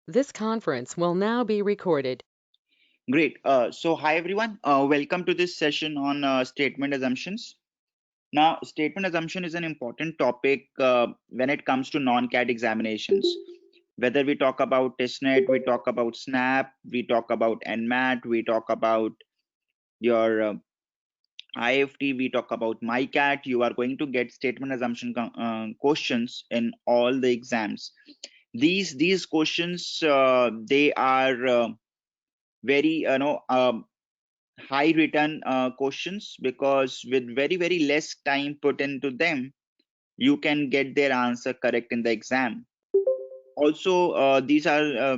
This conference will now be recorded. Great. So hi everyone. Welcome to this session on statement assumptions. Now, statement assumption is an important topic when it comes to non-CAT examinations. Whether we talk about TISSNET, we talk about SNAP, we talk about NMAT, we talk about your IFT, we talk about MICAT, you are going to get statement assumption questions in all the exams. These questions they are very high return questions, because with very less time put into them you can get their answer correct in the exam. Also, these are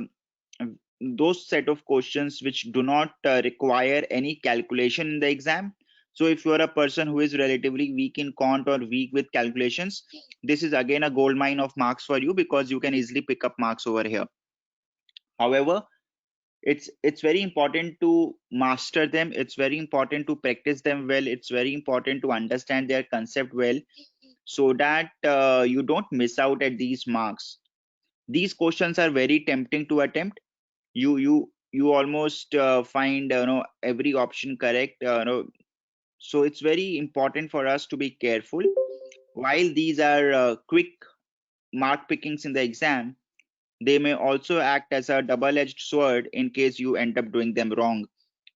those set of questions which do not require any calculation in the exam. So if you are a person who is relatively weak in quant or weak with calculations, this is again a gold mine of marks for you, because you can easily pick up marks over here. However, it's very important to master them, it's very important to practice them well, it's very important to understand their concept well, so that you don't miss out at these marks. These questions are very tempting to attempt. You almost find every option correct, so it's very important for us to be careful. While these are quick mark pickings in the exam, they may also act as a double-edged sword in case you end up doing them wrong.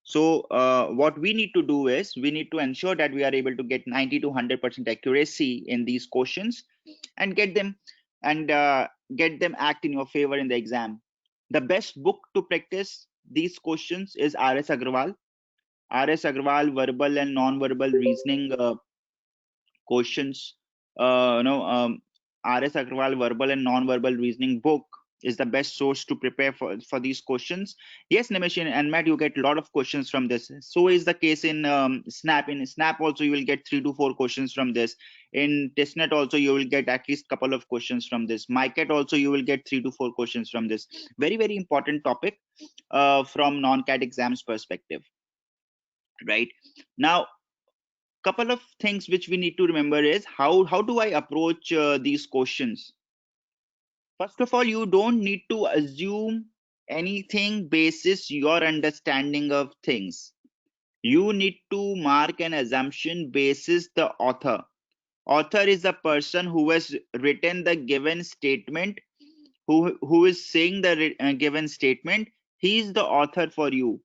So what we need to do is we need to ensure that we are able to get 90 to 100% accuracy in these questions, and get them act in your favor in the exam. The best book to practice these questions is R.S. Agrawal. R.S. Agrawal verbal and non-verbal reasoning questions. R.S. Agrawal verbal and non-verbal reasoning book is the best source to prepare for these questions. Yes, Nimish, in NMAT you get a lot of questions from this. So is the case in SNAP. In SNAP also you will get 3 to 4 questions from this. In TISSNET also you will get at least couple of questions from this. MICAT also you will get 3 to 4 questions from this. Very important topic from non-CAT exams perspective. Right now, couple of things which we need to remember is how do I approach these questions. First of all, you don't need to assume anything basis your understanding of things. You need to mark an assumption basis the author. Author is the person who has written the given statement, who is saying the given statement. He is the author for you.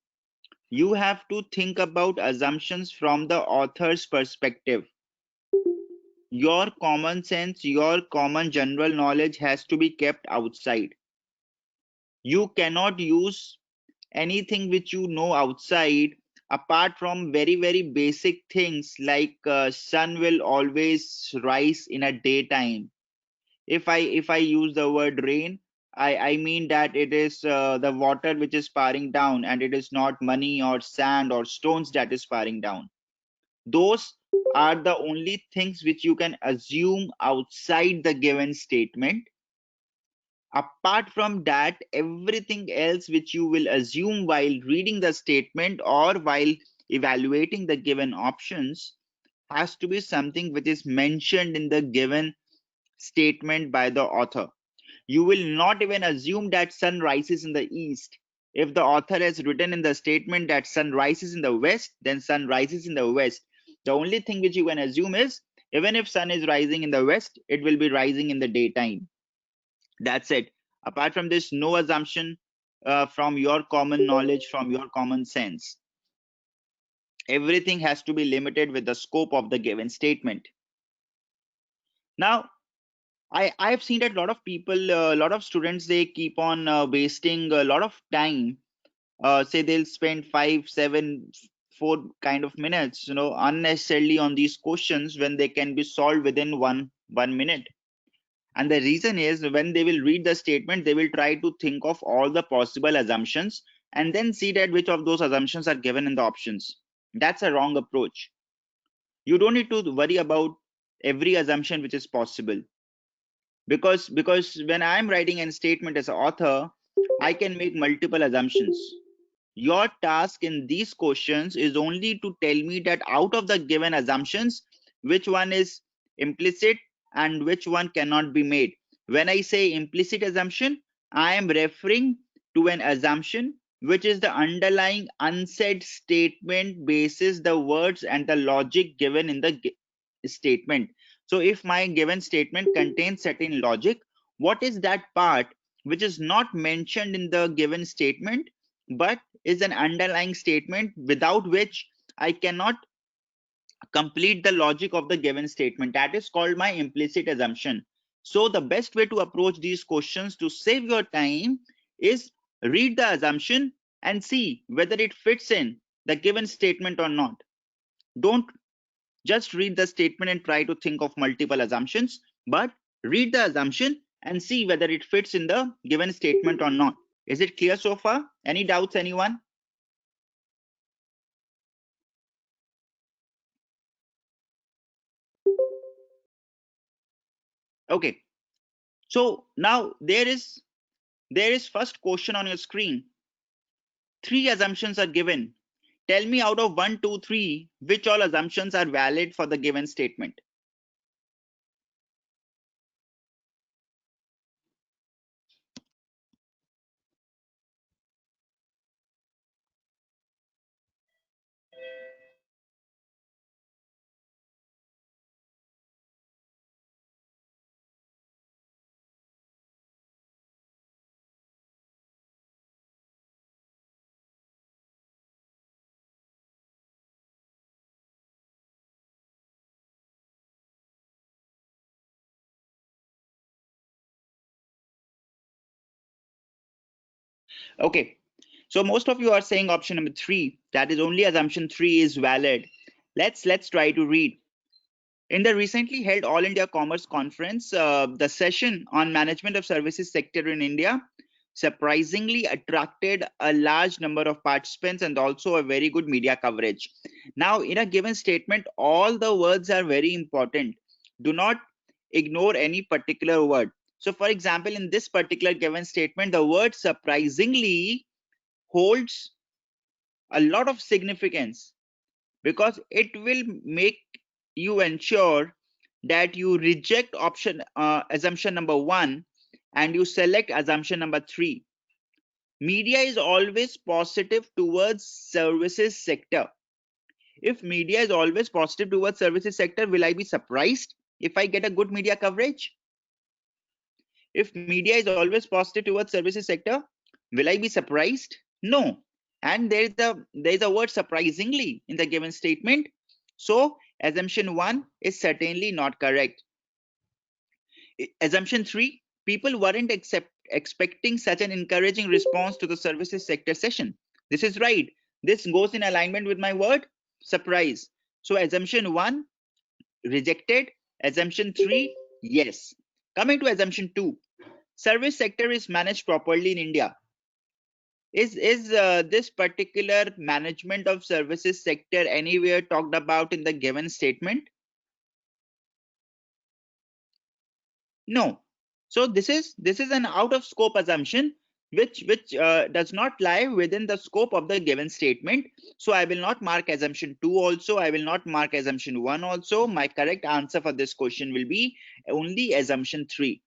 You have to think about assumptions from the author's perspective. Your common sense, your common general knowledge has to be kept outside. You cannot use anything which you know outside, apart from very basic things like sun will always rise in a daytime. If I use the word rain, I mean that it is the water which is pouring down, and it is not money or sand or stones that is pouring down. Those are the only things which you can assume outside the given statement. Apart from that, everything else which you will assume while reading the statement or while evaluating the given options has to be something which is mentioned in the given statement by the author. You will not even assume that sun rises in the east. If the author has written in the statement that sun rises in the west, then sun rises in the west. The only thing which you can assume is, even if sun is rising in the west, it will be rising in the daytime. That's it. Apart from this, no assumption from your common knowledge, from your common sense. Everything has to be limited with the scope of the given statement. Now, I've seen that a lot of people, a lot of students, they keep on wasting a lot of time. Say they'll spend 5, 7, 4 kind of minutes, unnecessarily on these questions when they can be solved within one minute. And the reason is, when they will read the statement, they will try to think of all the possible assumptions and then see that which of those assumptions are given in the options. That's a wrong approach. You don't need to worry about every assumption which is possible, because when I'm writing a statement as an author, I can make multiple assumptions. Your task in these questions is only to tell me that out of the given assumptions, which one is implicit and which one cannot be made. When I say implicit assumption, I am referring to an assumption, which is the underlying unsaid statement basis the words and the logic given in the statement. So if my given statement contains certain logic, what is that part which is not mentioned in the given statement but is an underlying statement without which I cannot complete the logic of the given statement? That is called my implicit assumption. So the best way to approach these questions to save your time is read the assumption and see whether it fits in the given statement or not. Don't just read the statement and try to think of multiple assumptions, but read the assumption and see whether it fits in the given statement or not. Is it clear so far? Any doubts, anyone? Okay. So now there is first question on your screen. Three assumptions are given. Tell me out of 1, 2, 3, which all assumptions are valid for the given statement. Okay, so most of you are saying option number 3, that is only assumption 3 is valid. Let's try to read. In the recently held All India Commerce Conference, the session on management of services sector in India surprisingly attracted a large number of participants and also a very good media coverage. Now, in a given statement, all the words are very important. Do not ignore any particular word. So, for example, in this particular given statement, the word surprisingly holds a lot of significance because it will make you ensure that you reject option assumption number 1 and you select assumption number 3. Media is always positive towards services sector. If media is always positive towards services sector, will I be surprised if I get a good media coverage? If media is always positive towards services sector, will I be surprised? No. And there is a word surprisingly in the given statement. So assumption 1 is certainly not correct. Assumption 3, people weren't expecting such an encouraging response to the services sector session. This is right. This goes in alignment with my word surprise. So assumption 1 rejected. Assumption 3, yes. Coming to assumption 2, service sector is managed properly in India. Is this particular management of services sector anywhere talked about in the given statement? No. So this is an out of scope assumption which does not lie within the scope of the given statement. So I will not mark assumption 2 also. I will not mark assumption 1 also. My correct answer for this question will be only assumption 3.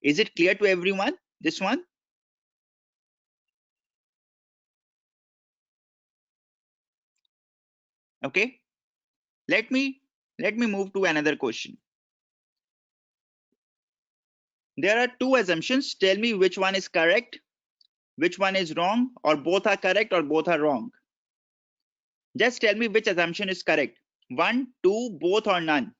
Is it clear to everyone, this one? Okay. Let me move to another question. There are two assumptions. Tell me which one is correct, which one is wrong, or both are correct or both are wrong. Just tell me which assumption is correct. 1, 2, both or none.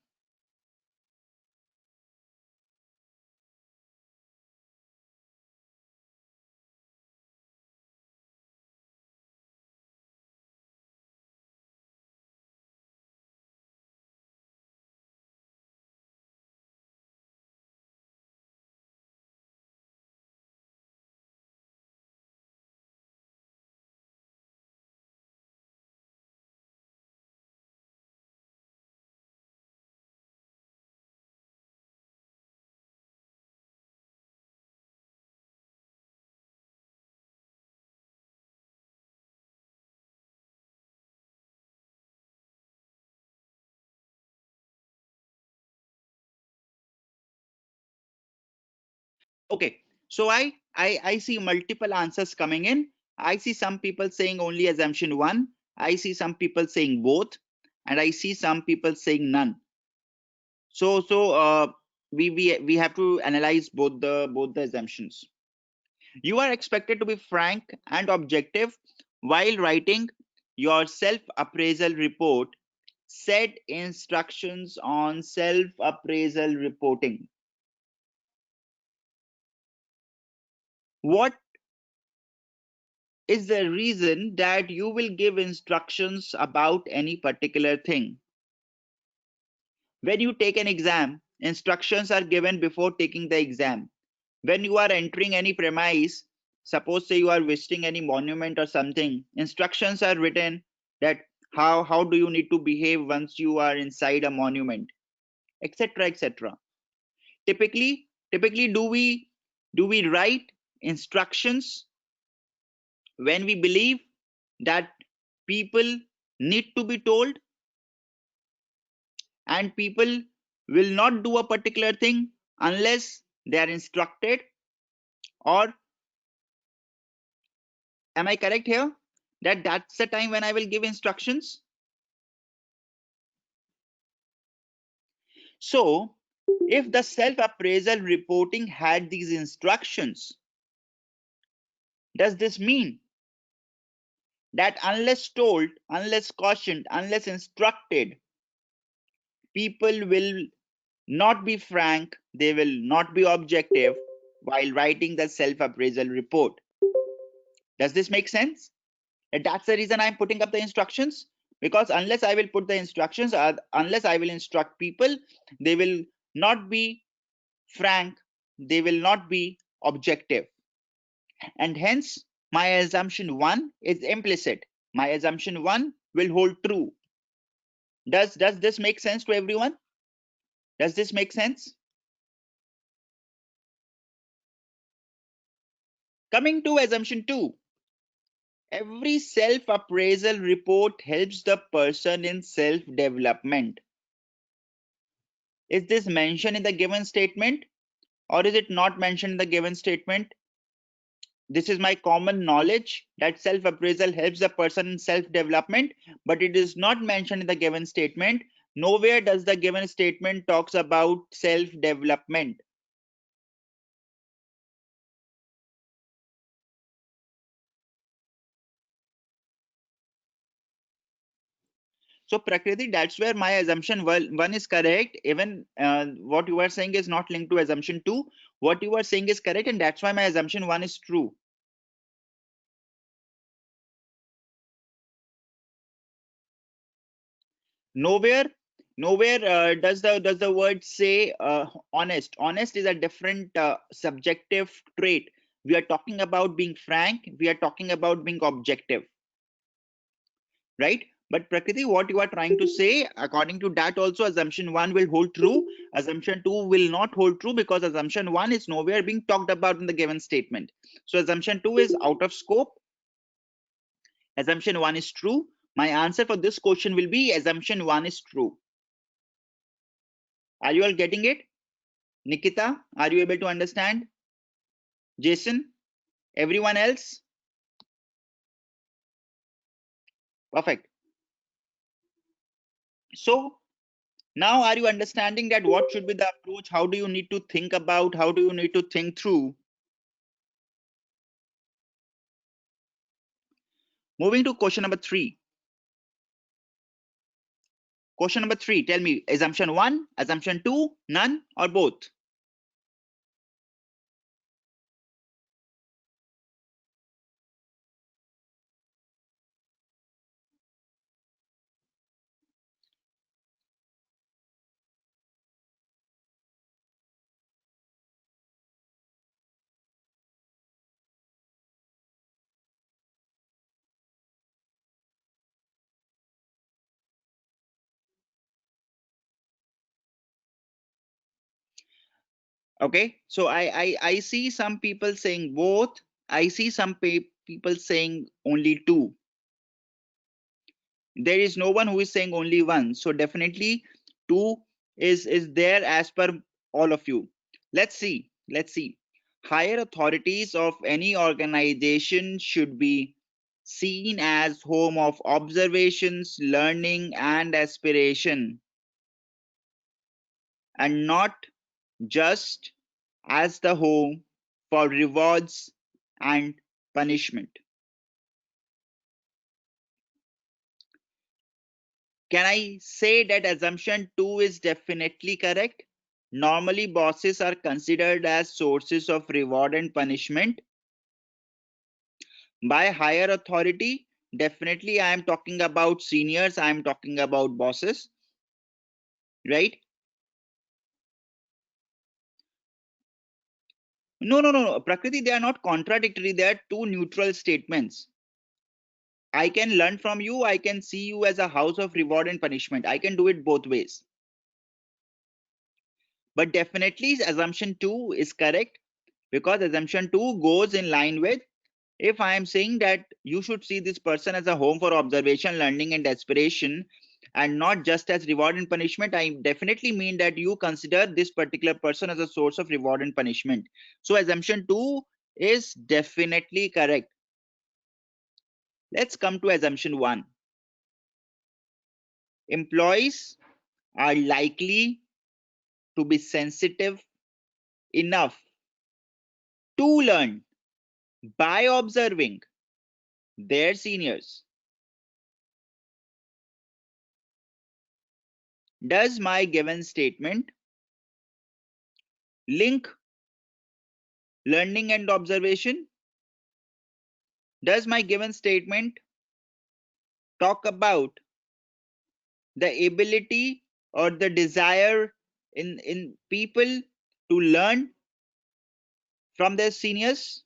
Okay. So I see multiple answers coming in. I see some people saying only assumption one. I see some people saying both, and I see some people saying none. So we have to analyze both the assumptions. You are expected to be frank and objective while writing your self appraisal report. Set instructions on self appraisal reporting. What is the reason that you will give instructions about any particular thing? When you take an exam, instructions are given before taking the exam. When you are entering any premise, suppose say you are visiting any monument or something, instructions are written that how do you need to behave once you are inside a monument, etc., etc. Typically do we write instructions when we believe that people need to be told, and people will not do a particular thing unless they are instructed? Or am I correct here that that's the time when I will give instructions? So if the self appraisal reporting had these instructions, does this mean that unless told, unless cautioned, unless instructed, people will not be frank, they will not be objective while writing the self appraisal report? Does this make sense? And that's the reason I'm putting up the instructions, because unless I will put the instructions, unless I will instruct people, they will not be frank, they will not be objective, and hence my assumption 1 is implicit. My assumption 1 will hold true. Does this make sense to everyone? Does this make sense? Coming to assumption 2, every self appraisal report helps the person in self development. Is this mentioned in the given statement, or is it not mentioned in the given statement? This is my common knowledge that self appraisal helps the person in self development, but it is not mentioned in the given statement. Nowhere does the given statement talks about self development. So Prakriti, that's where my assumption one is correct. Even what you are saying is not linked to assumption 2. What you are saying is correct, and that's why my assumption 1 is true. Nowhere does the word say honest. Honest is a different subjective trait. We are talking about being frank, we are talking about being objective, right? But Prakriti, what you are trying to say, according to that also assumption 1 will hold true, assumption 2 will not hold true, because assumption 1 is nowhere being talked about in the given statement. So assumption 2 is out of scope, assumption 1 is true. My answer for this question will be assumption 1 is true. Are you all getting it? Nikita, are you able to understand? Jason, everyone else? Perfect. So now are you understanding that what should be the approach? How do you need to think about? How do you need to think through? Moving to question number 3. Question number 3, tell me, assumption 1, assumption 2, none, or both? Okay, so I see some people saying both. I see some people saying only 2. There is no one who is saying only 1. So definitely 2 is there as per all of you. Let's see. Higher authorities of any organization should be seen as home of observations, learning, and aspiration, and not just as the home for rewards and punishment. Can I say that assumption 2 is definitely correct? Normally, bosses are considered as sources of reward and punishment. By higher authority, definitely I am talking about seniors, I am talking about bosses, right? No. Prakriti, they are not contradictory, they are two neutral statements. I can learn from you, I can see you as a house of reward and punishment. I can do it both ways. But definitely assumption 2 is correct, because assumption 2 goes in line with, if I am saying that you should see this person as a home for observation, learning, and aspiration, and not just as reward and punishment, I definitely mean that you consider this particular person as a source of reward and punishment. So assumption 2 is definitely correct. Let's come to assumption 1. Employees are likely to be sensitive enough to learn by observing their seniors. Does my given statement link learning and observation? Does my given statement talk about the ability or the desire in people to learn from their seniors?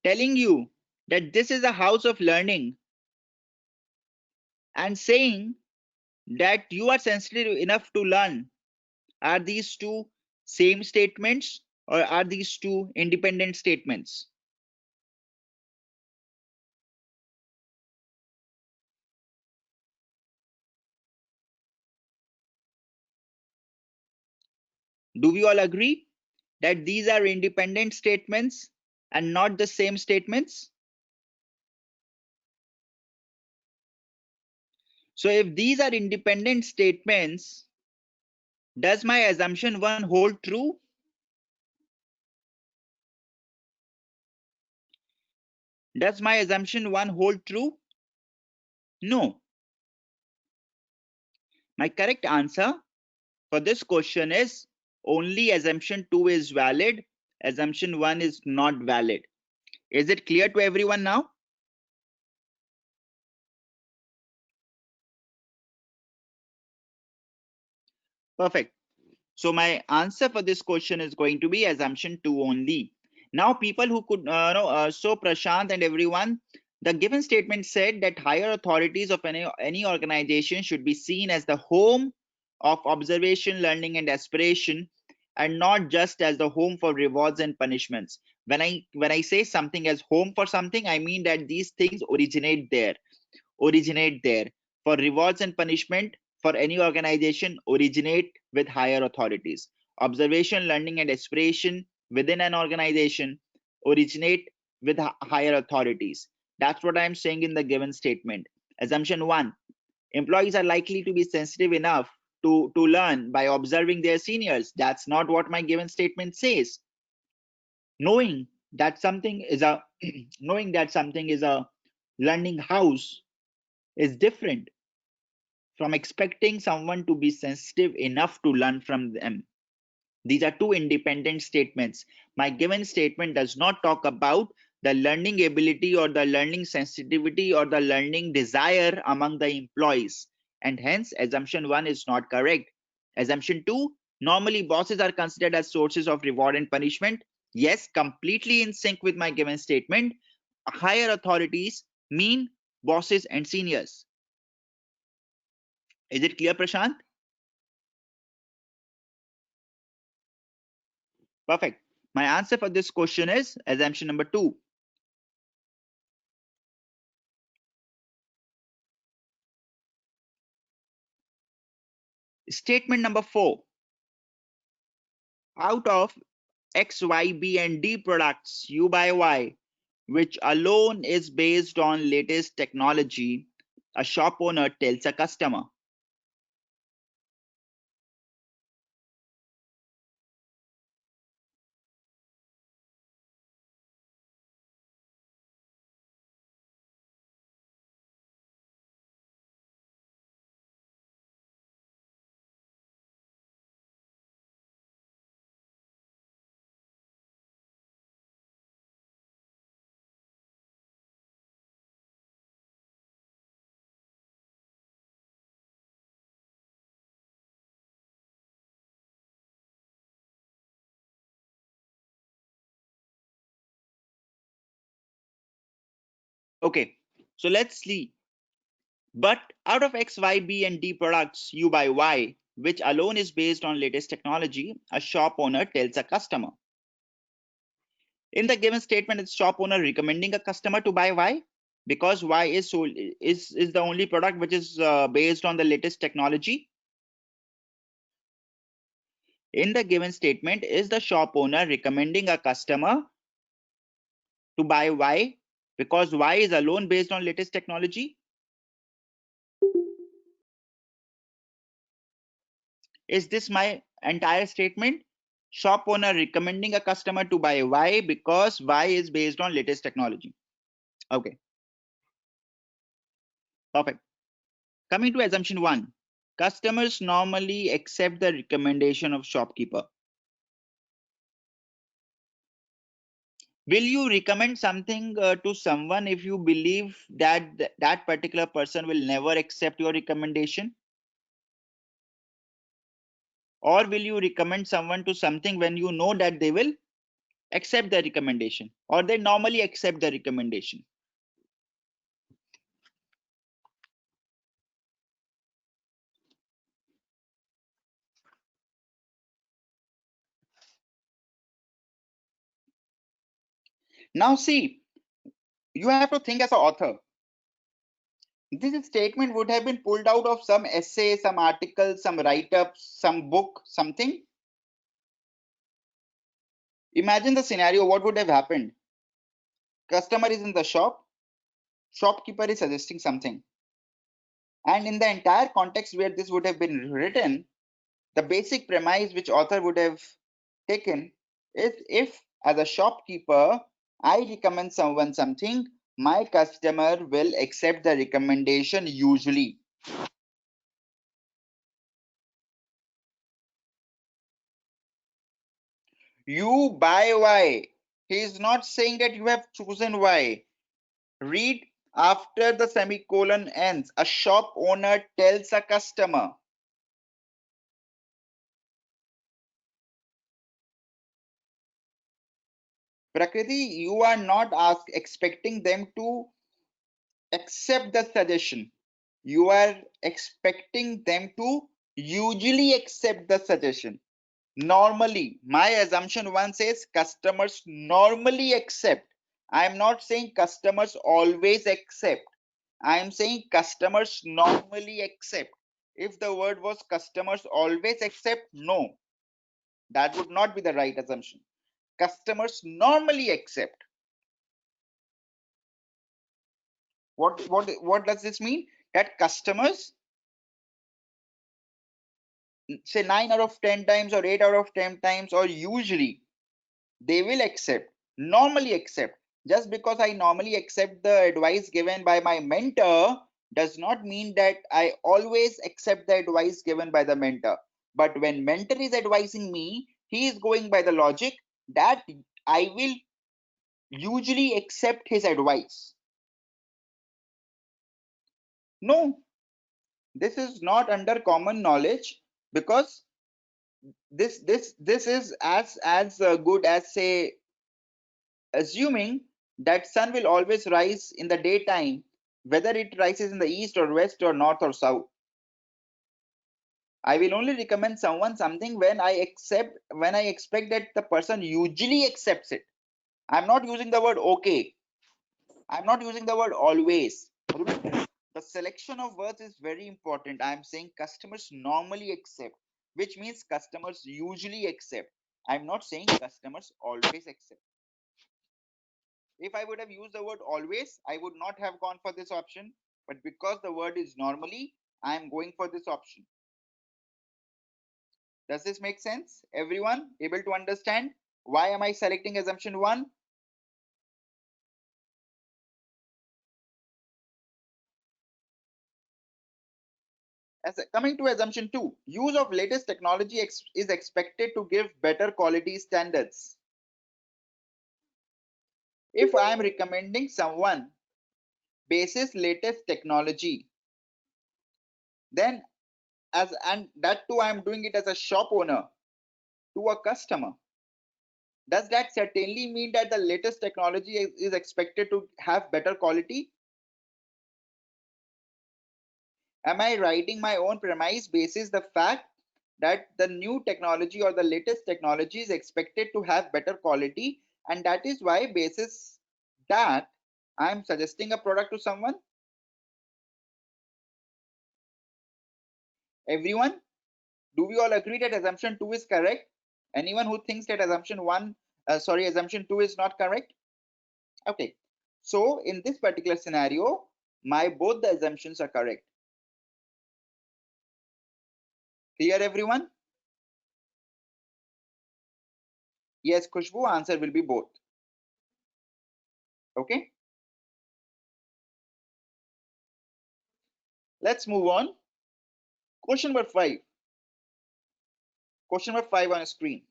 Telling you that this is a house of learning and saying that you are sensitive enough to learn. Are these two same statements or are these two independent statements? Do we all agree that these are independent statements and not the same statements? So if these are independent statements, does my assumption 1 hold true? Does my assumption 1 hold true? No. My correct answer for this question is only assumption 2 is valid, assumption 1 is not valid. Is it clear to everyone now? Perfect. So my answer for this question is going to be assumption 2 only. Now people who could so Prashant and everyone, the given statement said that higher authorities of any organization should be seen as the home of observation, learning, and aspiration, and not just as the home for rewards and punishments. When I say something as home for something, I mean that these things originate there. For rewards and punishment, for any organization, originate with higher authorities. Observation, learning, and aspiration within an organization originate with higher authorities. That's what I'm saying in the given statement. Assumption 1, employees are likely to be sensitive enough to learn by observing their seniors. That's not what my given statement says. Knowing that something is a knowing that something is a learning house is different from expecting someone to be sensitive enough to learn from them. These are two independent statements. My given statement does not talk about the learning ability or the learning sensitivity or the learning desire among the employees, and hence assumption 1 is not correct. Assumption 2, normally bosses are considered as sources of reward and punishment. Yes, completely in sync with my given statement. Higher authorities mean bosses and seniors. Is it clear, Prashant? Perfect. My answer for this question is assumption number 2. Statement number 4. Out of X, Y, B, and D products you buy Y, which alone is based on latest technology, a shop owner tells a customer. Okay, so let's see. But out of X, Y, B, and D products you buy Y, which alone is based on latest technology, a shop owner tells a customer. In the given statement, is shop owner recommending a customer to buy Y because Y is the only product which is based on the latest technology? In the given statement, is the shop owner recommending a customer to buy Y because Y is alone based on latest technology? Is this my entire statement? Shop owner recommending a customer to buy Y because Y is based on latest technology. Okay, perfect. Coming to assumption 1. Customers normally accept the recommendation of shopkeeper. Will you recommend something to someone if you believe that that particular person will never accept your recommendation? Or will you recommend someone to something when you know that they will accept the recommendation or they normally accept the recommendation? Now see, you have to think as an author. This statement would have been pulled out of some essay, some article, some write-up, some book, something. Imagine the scenario, what would have happened? Customer is in the shop, shopkeeper is suggesting something. And in the entire context where this would have been written, the basic premise which author would have taken is, if as a shopkeeper I recommend someone something, my customer will accept the recommendation usually. You buy Y. He is not saying that you have chosen Y. Read after the semicolon ends. A shop owner tells a customer. Prakriti, you are not expecting them to accept the suggestion. You are expecting them to usually accept the suggestion. Normally, my assumption one says customers normally accept. I am not saying customers always accept. I am saying customers normally accept. If the word was customers always accept, no, that would not be the right assumption. Customers normally accept. What does this mean? That customers, say 9 out of 10 times or 8 out of 10 times or usually, they will accept, normally accept. Just because I normally accept the advice given by my mentor does not mean that I always accept the advice given by the mentor. But when mentor is advising me, he is going by the logic that I will usually accept his advice. No, this is not under common knowledge, because this is as good as, say, assuming that sun will always rise in the daytime, whether it rises in the east or west or north or south. I will only recommend someone something when I expect that the person usually accepts it. I'm not using the word okay. I'm not using the word always. Remember, the selection of words is very important. I'm saying customers normally accept, which means customers usually accept. I'm not saying customers always accept. If I would have used the word always, I would not have gone for this option. But because the word is normally, I am going for this option. Does this make sense? Everyone able to understand? Why am I selecting assumption 1? Coming to assumption 2, use of latest technology is expected to give better quality standards. If I am recommending someone basis latest technology, then and that too I am doing it as a shop owner to a customer, does that certainly mean that the latest technology is expected to have better quality? Am I writing my own premise basis the fact that the new technology or the latest technology is expected to have better quality, and that is why basis that I am suggesting a product to someone? Everyone, do we all agree that assumption 2 is correct? Anyone who thinks that assumption 2 is not correct? Okay, so in this particular scenario, my both the assumptions are correct. Clear, everyone? Yes, Khushbu, answer will be both. Okay, let's move on. Question number 5. Question number 5 on the screen.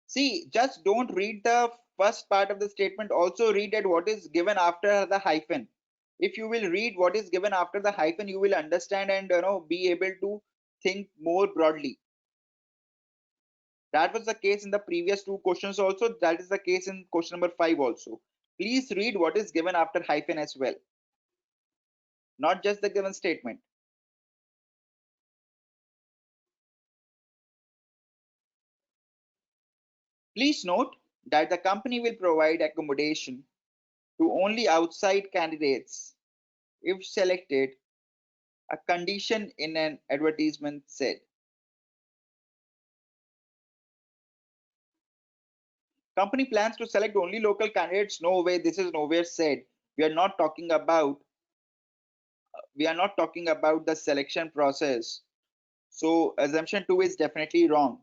See, just don't read the first part of the statement. Also read at what is given after the hyphen. If you will read what is given after the hyphen, you will understand and be able to think more broadly. That was the case in the previous 2 questions also. That is the case in question number 5 also. Please read what is given after hyphen as well, not just the given statement. Please note that the company will provide accommodation to only outside candidates if selected, a condition in an advertisement said. Company plans to select only local candidates. No way, this is nowhere said. We are not talking about the selection process. So assumption 2 is definitely wrong.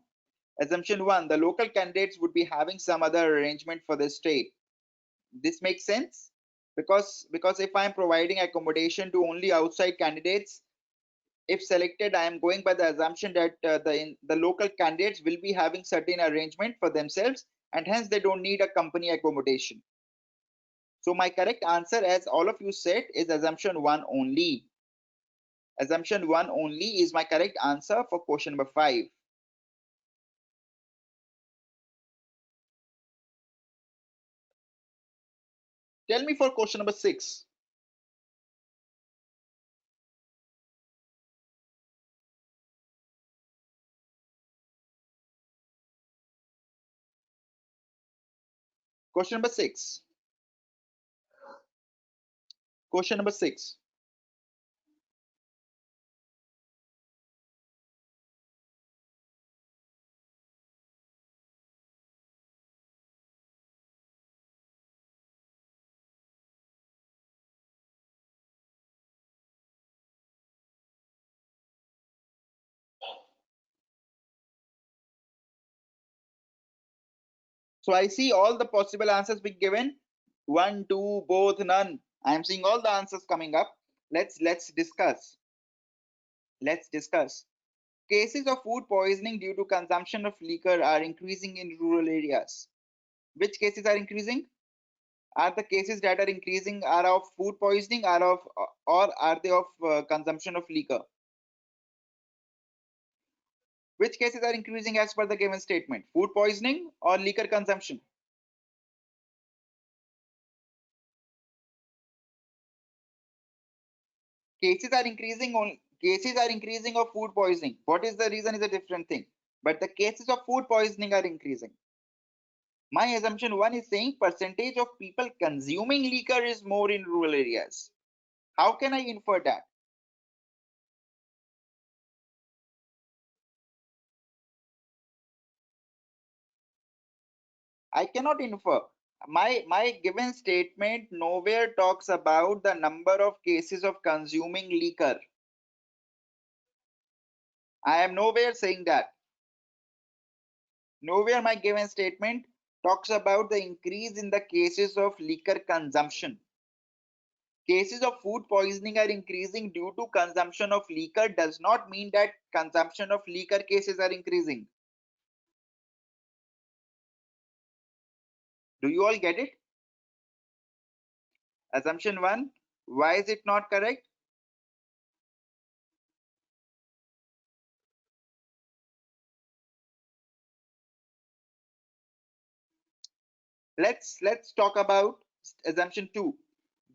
Assumption 1, the local candidates would be having some other arrangement for the stay. This makes sense because if I am providing accommodation to only outside candidates, if selected, I am going by the assumption that the local candidates will be having certain arrangement for themselves, and hence they don't need a company accommodation. So my correct answer, as all of you said, is assumption 1 only. Assumption 1 only is my correct answer for question number 5. Tell me for question number 6. Question number 6. Question number 6. So I see all the possible answers being given. 1, 2, both, none. I am seeing all the answers coming up. Let's discuss. Let's discuss. Cases of food poisoning due to consumption of liquor are increasing in rural areas. Which cases are increasing? Are the cases that are increasing are of food poisoning, or are they of consumption of liquor? Which cases are increasing as per the given statement? Food poisoning or liquor consumption? Cases are increasing of food poisoning. What is the reason is a different thing. But the cases of food poisoning are increasing. My assumption 1 is saying percentage of people consuming liquor is more in rural areas. How can I infer that? I cannot infer. My given statement nowhere talks about the number of cases of consuming liquor. I am nowhere saying that. Nowhere my given statement talks about the increase in the cases of liquor consumption. Cases of food poisoning are increasing due to consumption of liquor does not mean that consumption of liquor cases are increasing. Do you all get it? Assumption 1. Why is it not correct? Let's talk about assumption 2.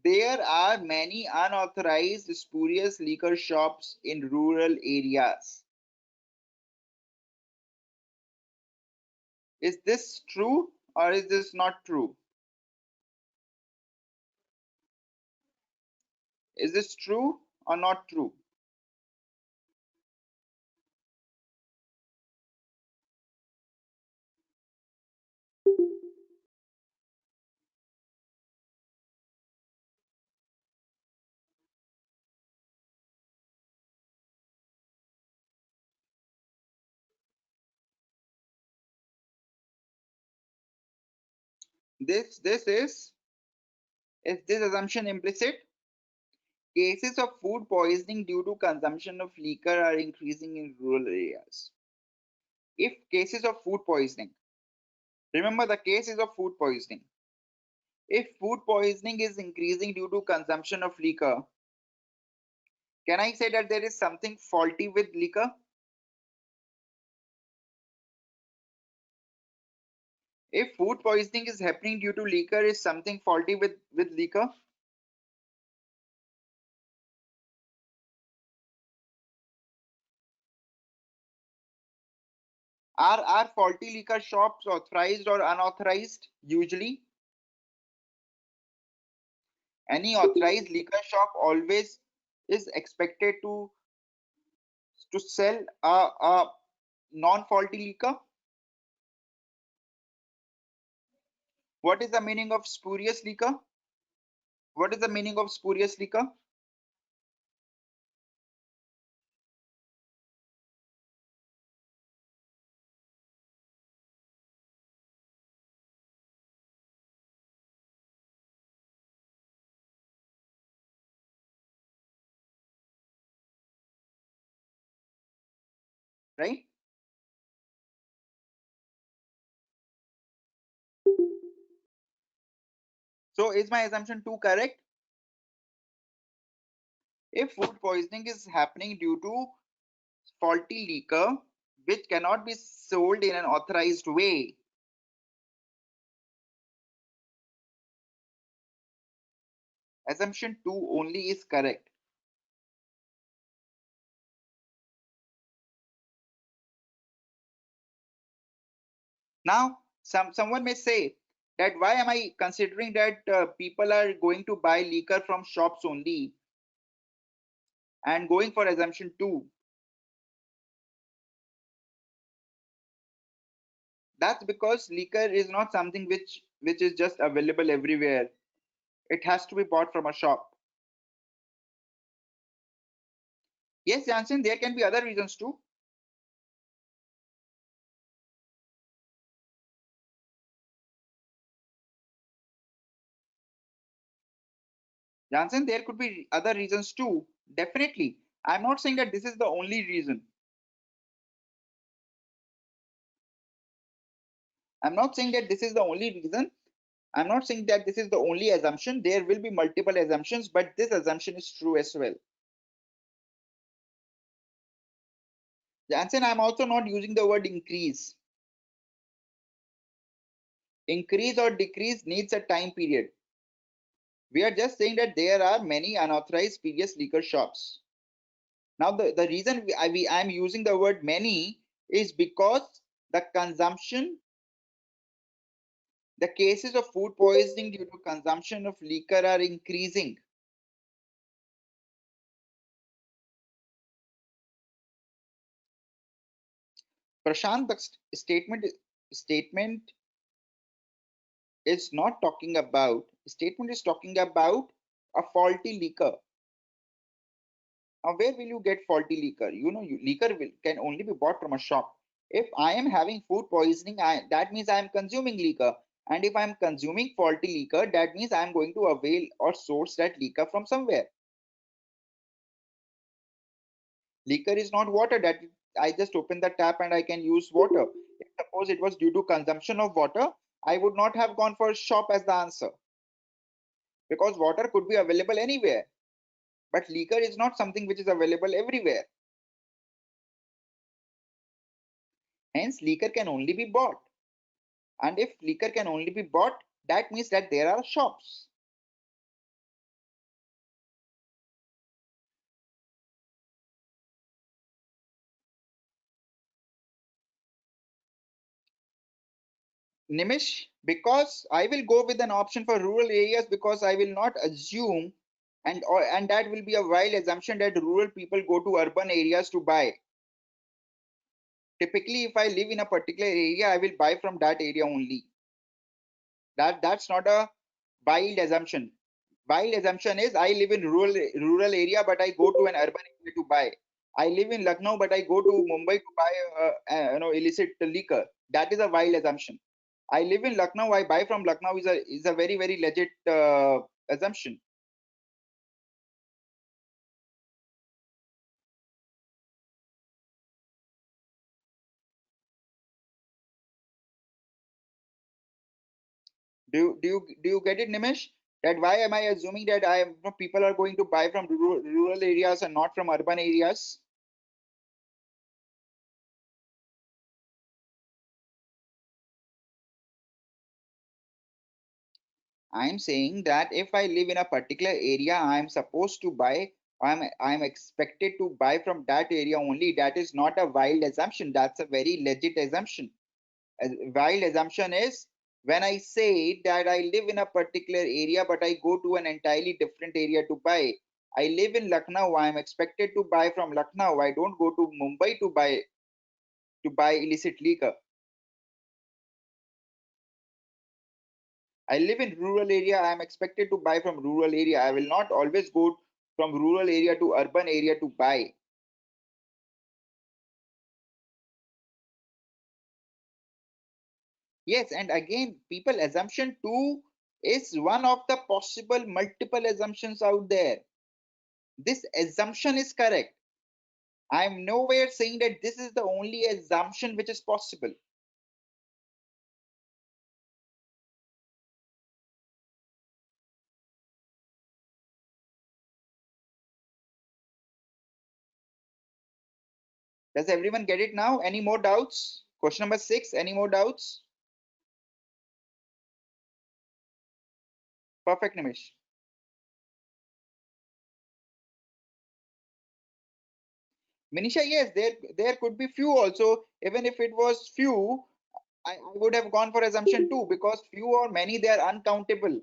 There are many unauthorized spurious liquor shops in rural areas. Is this true or is this not true? Is this true or not true? Is this assumption implicit? Cases of food poisoning due to consumption of liquor are increasing in rural areas. If cases of food poisoning, remember the cases of food poisoning. If food poisoning is increasing due to consumption of liquor, can I say that there is something faulty with liquor? If food poisoning is happening due to liquor, is something faulty with liquor? Are faulty liquor shops authorized or unauthorized usually? Any authorized liquor shop always is expected to sell a non-faulty liquor. What is the meaning of spurious liquor? What is the meaning of spurious liquor? Right? So is my assumption 2 correct? If food poisoning is happening due to faulty liquor which cannot be sold in an authorized way, assumption 2 only is correct. Now someone may say that why am I considering that people are going to buy liquor from shops only and going for assumption 2? That's because liquor is not something which is just available everywhere. It has to be bought from a shop. Yes, Jansen, there can be other reasons too. Jansen, there could be other reasons too. Definitely. I'm not saying that this is the only reason. I'm not saying that this is the only reason. I'm not saying that this is the only assumption. There will be multiple assumptions, but this assumption is true as well. Jansen, I'm also not using the word increase. Increase or decrease needs a time period. We are just saying that there are many unauthorized spurious liquor shops. Now, the reason I'm using the word many is because the consumption, the cases of food poisoning due to consumption of liquor are increasing. Prashant, the statement is not talking about, statement is talking about a faulty liquor. Now, where will you get faulty liquor? Liquor can only be bought from a shop. If I am having food poisoning, that means I am consuming liquor. And if I am consuming faulty liquor, that means I am going to avail or source that liquor from somewhere. Liquor is not water that I just open the tap and I can use water. If suppose it was due to consumption of water, I would not have gone for shop as the answer, because water could be available anywhere. But liquor is not something which is available everywhere. Hence, liquor can only be bought. And if liquor can only be bought, that means that there are shops. Nimish, because I will go with an option for rural areas, because I will not assume, and that will be a wild assumption, that rural people go to urban areas to buy. Typically, if I live in a particular area, I will buy from that area only. That's not a wild assumption. Wild assumption is I live in rural area, but I go to an urban area to buy. I live in Lucknow, but I go to Mumbai to buy illicit liquor. That is a wild assumption. I live in Lucknow, I buy from Lucknow is a very very legit assumption. Do you get it, Nimish? That why am I assuming that people are going to buy from rural areas and not from urban areas? I'm saying that if I live in a particular area, I'm supposed to buy, I'm expected to buy from that area only. That is not a wild assumption. That's a very legit assumption. A wild assumption is when I say that I live in a particular area, but I go to an entirely different area to buy. I live in Lucknow. I'm expected to buy from Lucknow. I don't go to Mumbai to buy illicit liquor. I live in rural area. I am expected to buy from rural area. I will not always go from rural area to urban area to buy. Yes, and again, people assumption two is one of the possible multiple assumptions out there. This assumption is correct. I am nowhere saying that this is the only assumption which is possible. Does everyone get it now? Any more doubts? Question number 6. Any more doubts? Perfect, Nimish. Manisha, yes, there could be few also. Even if it was few, I would have gone for assumption two, because few or many, they are uncountable.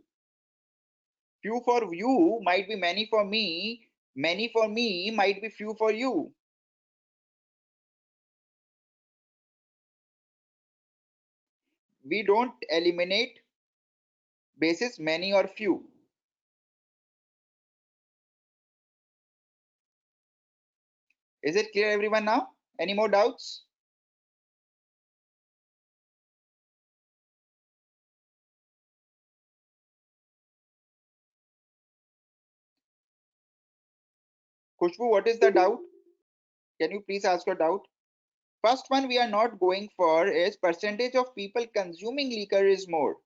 Few for you might be many for me. Many for me might be few for you. We don't eliminate basis many or few. Is it clear, everyone, now? Any more doubts? Kushbu, what is the doubt? Can you please ask your doubt? First one we are not going for is percentage of people consuming liquor is more.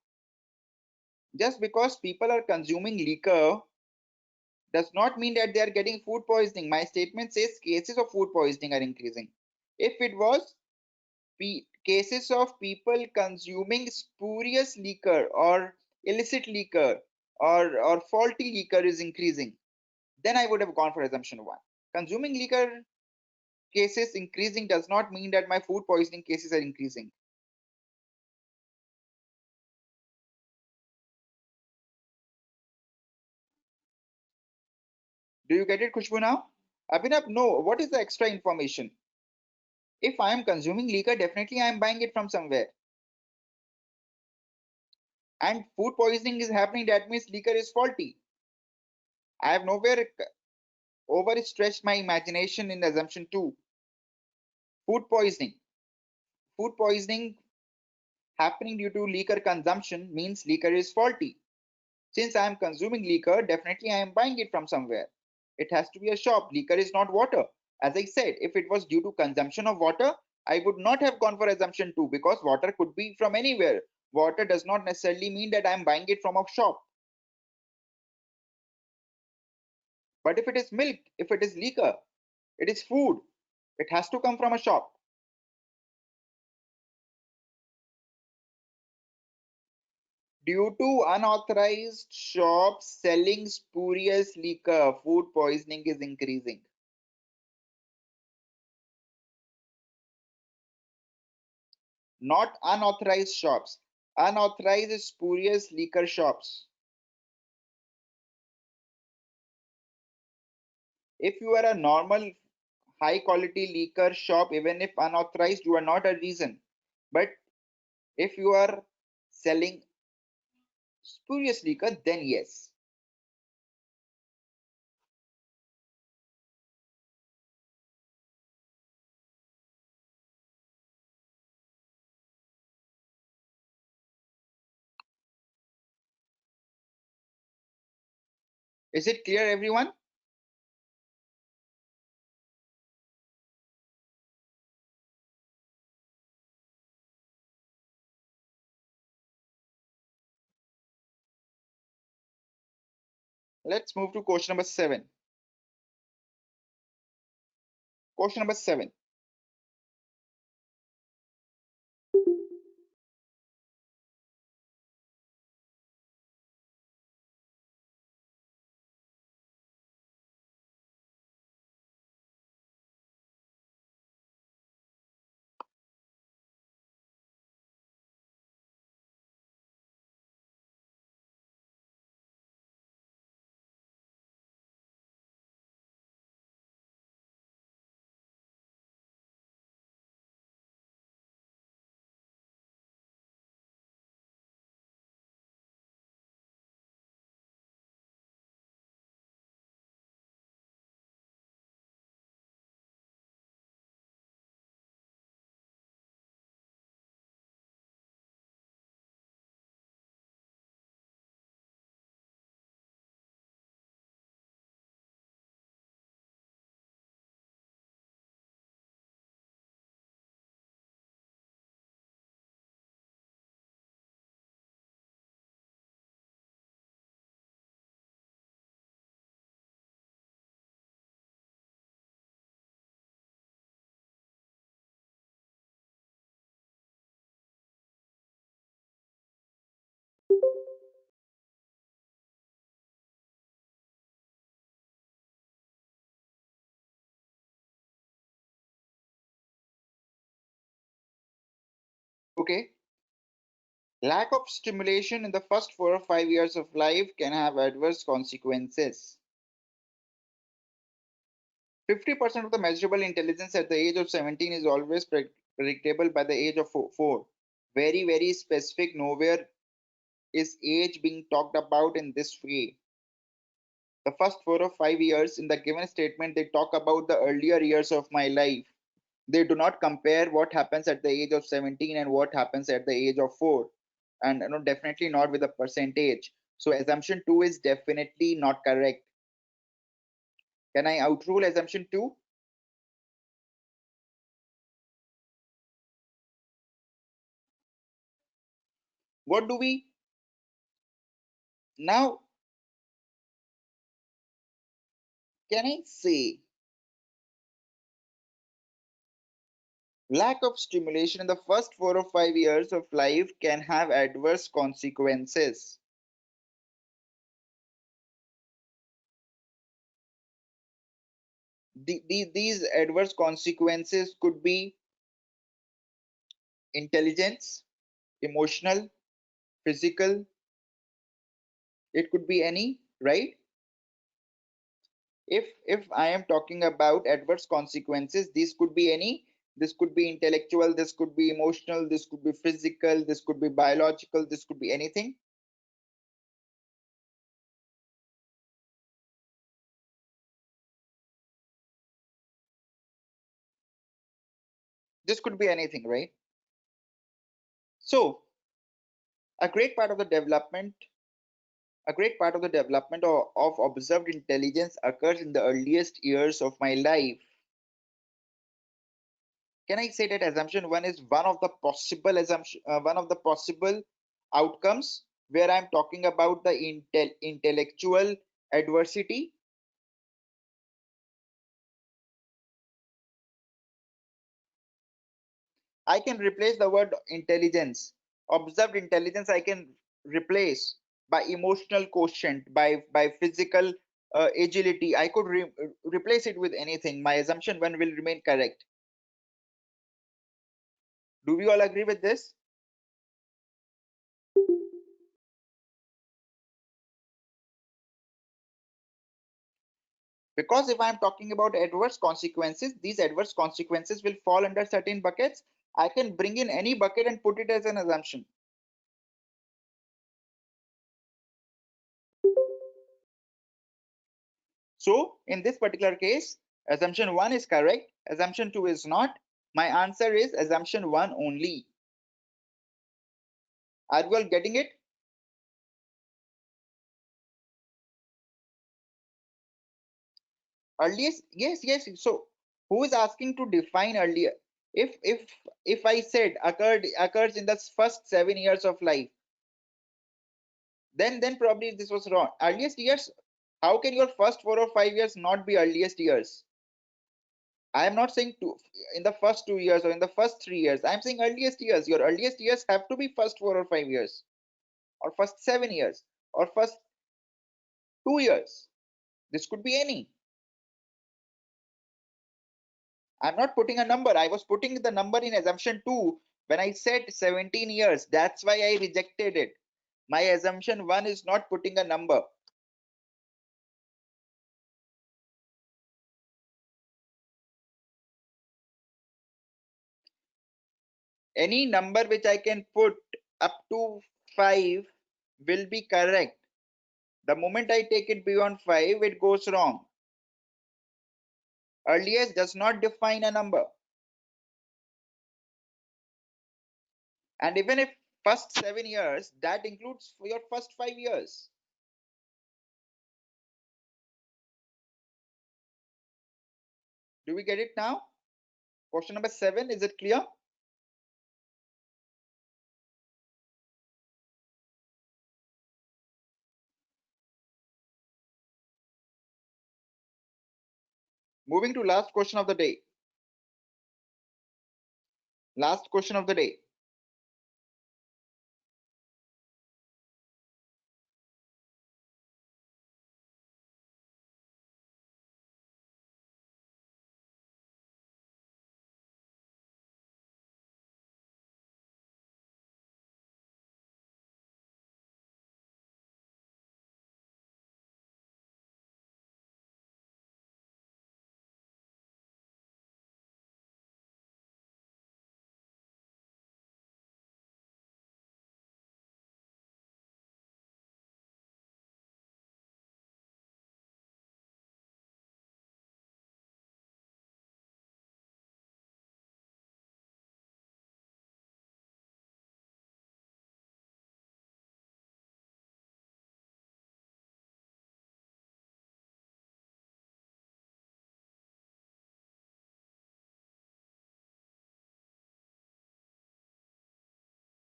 Just because people are consuming liquor does not mean that they are getting food poisoning. My statement says cases of food poisoning are increasing. If it was cases of people consuming spurious liquor or illicit liquor or faulty liquor is increasing, then I would have gone for assumption one. Consuming liquor cases increasing does not mean that my food poisoning cases are increasing. Do you get it, Khushbu, now? Abhinav, no. What is the extra information? If I am consuming liquor, definitely I am buying it from somewhere. and food poisoning is happening, that means liquor is faulty. I have nowhere overstretched my imagination in assumption 2. Food poisoning. Food poisoning happening due to liquor consumption means liquor is faulty. Since I am consuming liquor, definitely I am buying it from somewhere. It has to be a shop. Liquor is not water. As I said, if it was due to consumption of water, I would not have gone for assumption 2 because water could be from anywhere. Water does not necessarily mean that I am buying it from a shop. But if it is milk, if it is liquor, it is food, it has to come from a shop. Due to unauthorized shops selling spurious liquor, food poisoning is increasing. Not unauthorized shops. Unauthorized spurious liquor shops. If you are a normal high quality liquor shop, even if unauthorized, you are not a reason. But if you are selling spurious liquor, then yes. Is it clear, everyone? Let's move to question number 7. Question number 7. Okay. Lack of stimulation in the first 4 or 5 years of life can have adverse consequences. 50% of the measurable intelligence at the age of 17 is always predictable by the age of 4. Very, very specific. Nowhere is age being talked about in this way. The first 4 or 5 years in the given statement, they talk about the earlier years of my life. They do not compare what happens at the age of 17 and what happens at the age of 4, and definitely not with a percentage. So assumption 2 is definitely not correct. Can I outrule assumption 2? What do we now? Can I say lack of stimulation in the first 4 or 5 years of life can have adverse consequences? These adverse consequences could be intelligence, emotional, physical. It could be any, right? If I am talking about adverse consequences, these could be any. This could be intellectual, this could be emotional, this could be physical, this could be biological, this could be anything. This could be anything, right? So a great part of the development of observed intelligence occurs in the earliest years of my life. Can I say that assumption one is one of the possible outcomes where I'm talking about the intellectual adversity? I can replace the word intelligence, observed intelligence. I can replace by emotional quotient, by physical agility. I could replace it with anything. My assumption one will remain correct. Do we all agree with this? Because if I'm talking about adverse consequences, these adverse consequences will fall under certain buckets. I can bring in any bucket and put it as an assumption. So in this particular case, assumption one is correct, assumption two is not. My answer is assumption one only. Are you all getting it? Earliest, yes. So who is asking to define earlier? If I said occurs in the first 7 years of life, then probably this was wrong. Earliest years, how can your first 4 or 5 years not be earliest years? I am not saying in the first 2 years or in the first 3 years. I'm saying earliest years. Your earliest years have to be first 4 or 5 years, or first 7 years, or first 2 years. This could be any. I'm not putting a number. I was putting the number in assumption two when I said 17 years. That's why I rejected it. My assumption one is not putting a number. Any number which I can put up to 5 will be correct. The moment I take it beyond 5, it goes wrong. Earliest does not define a number. And even if first 7 years, that includes your first 5 years. Do we get it now? Question number 7, is it clear? Moving to last question of the day. Last question of the day.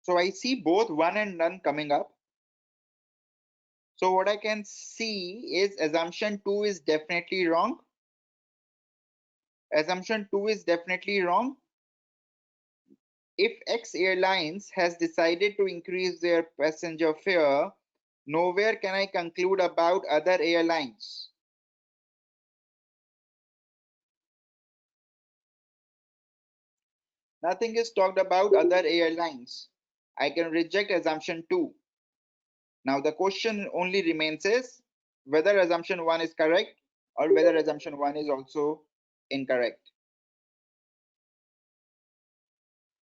So I see both 1 and none coming up. So what I can see is assumption 2 is definitely wrong. Assumption 2 is definitely wrong. If X Airlines has decided to increase their passenger fare, nowhere can I conclude about other airlines. Nothing is talked about other airlines. I can reject assumption 2. Now the question only remains is whether assumption 1 is correct or whether assumption 1 is also incorrect.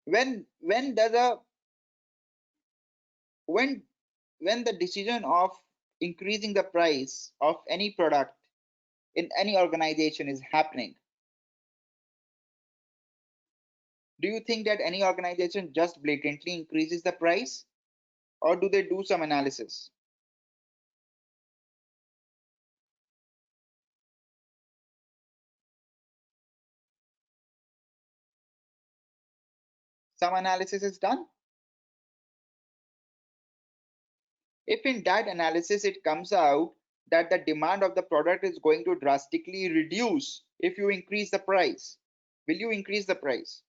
When does a when the decision of increasing the price of any product in any organization is happening, Do you think that any organization just blatantly increases the price, or do they do some analysis? Some analysis is done. If in that analysis it comes out that the demand of the product is going to drastically reduce if you increase the price, will you increase the price?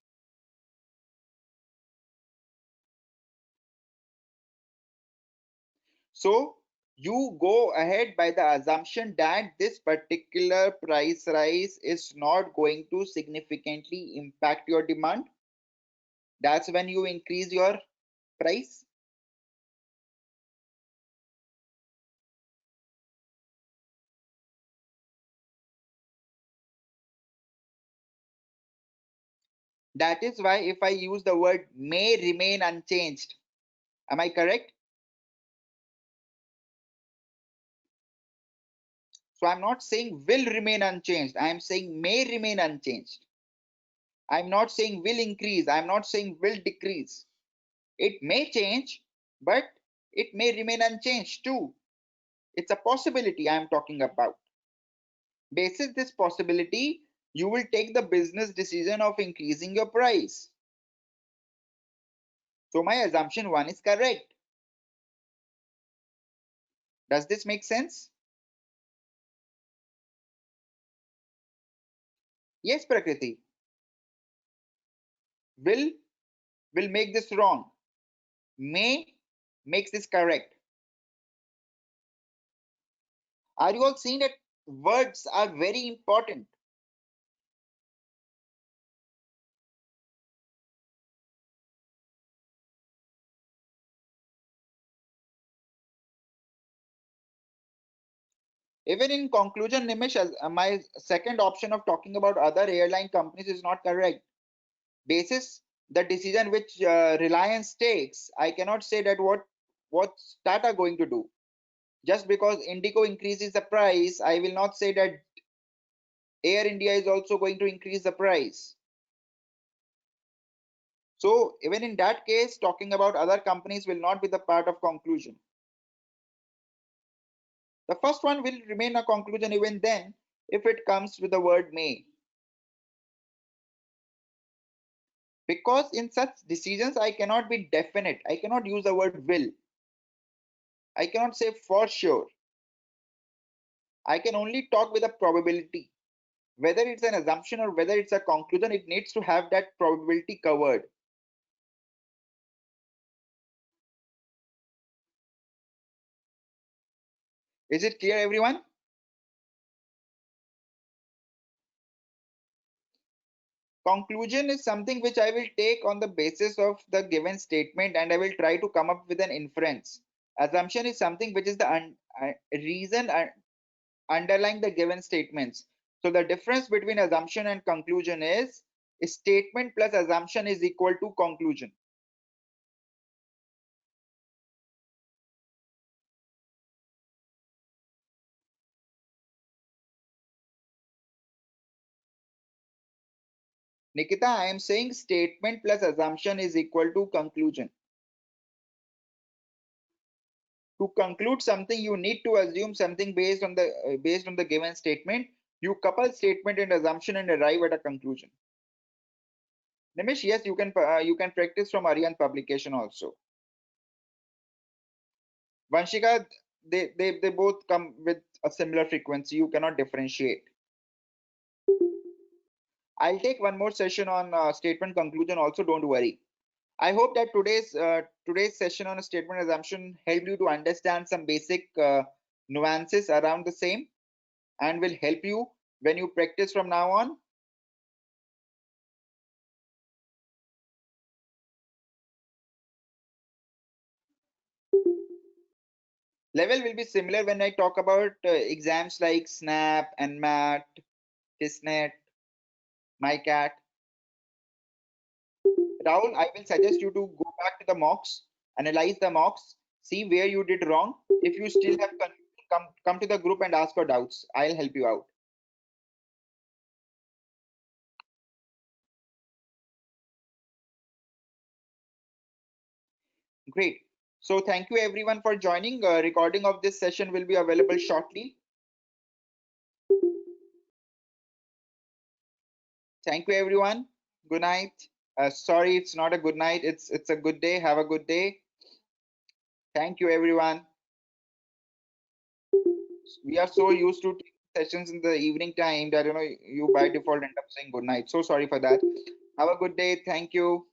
So you go ahead by the assumption that this particular price rise is not going to significantly impact your demand. That's when you increase your price. That is why if I use the word may remain unchanged, am I correct? So I'm not saying will remain unchanged. I'm saying may remain unchanged. I'm not saying will increase. I'm not saying will decrease. It may change, but it may remain unchanged too. It's a possibility I'm talking about. Basis this possibility, you will take the business decision of increasing your price. So my assumption one is correct. Does this make sense? Yes, Prakriti. Will will make this wrong. May makes this correct. Are you all seeing that words are very important? Even in conclusion, Nimish, my second option of talking about other airline companies is not correct. Basis the decision which Reliance takes, I cannot say that what's Tata going to do. Just because Indigo increases the price, I will not say that Air India is also going to increase the price. So even in that case, talking about other companies will not be the part of conclusion. The first one will remain a conclusion even then if it comes with the word may. Because in such decisions, I cannot be definite. I cannot use the word will. I cannot say for sure. I can only talk with a probability. Whether it's an assumption or whether it's a conclusion, it needs to have that probability covered. Is it clear, everyone? Conclusion is something which I will take on the basis of the given statement and I will try to come up with an inference. Assumption is something which is the reason underlying the given statements. So the difference between assumption and conclusion is statement plus assumption is equal to conclusion. Nikita, I am saying statement plus assumption is equal to conclusion. To conclude something, you need to assume something based on the given statement. You couple statement and assumption and arrive at a conclusion. Nimish, yes, you can practice from Aryan publication also. Vanshika, they both come with a similar frequency. You cannot differentiate. I'll take one more session on statement conclusion also. Don't worry. I hope that today's session on a statement assumption helped you to understand some basic nuances around the same and will help you when you practice from now on. Level will be similar when I talk about exams like SNAP, NMAT, TISSNET, MICAT. Rahul, I will suggest you to go back to the mocks, analyze the mocks, see where you did wrong. If you still have confusion, come to the group and ask for doubts. I'll help you out. Great. So thank you everyone for joining. Recording of this session will be available shortly. Thank you everyone. Good night. Sorry, it's not a good night. It's a good day. Have a good day. Thank you everyone. We are so used to taking sessions in the evening time that you by default end up saying good night. So sorry for that. Have a good day. Thank you.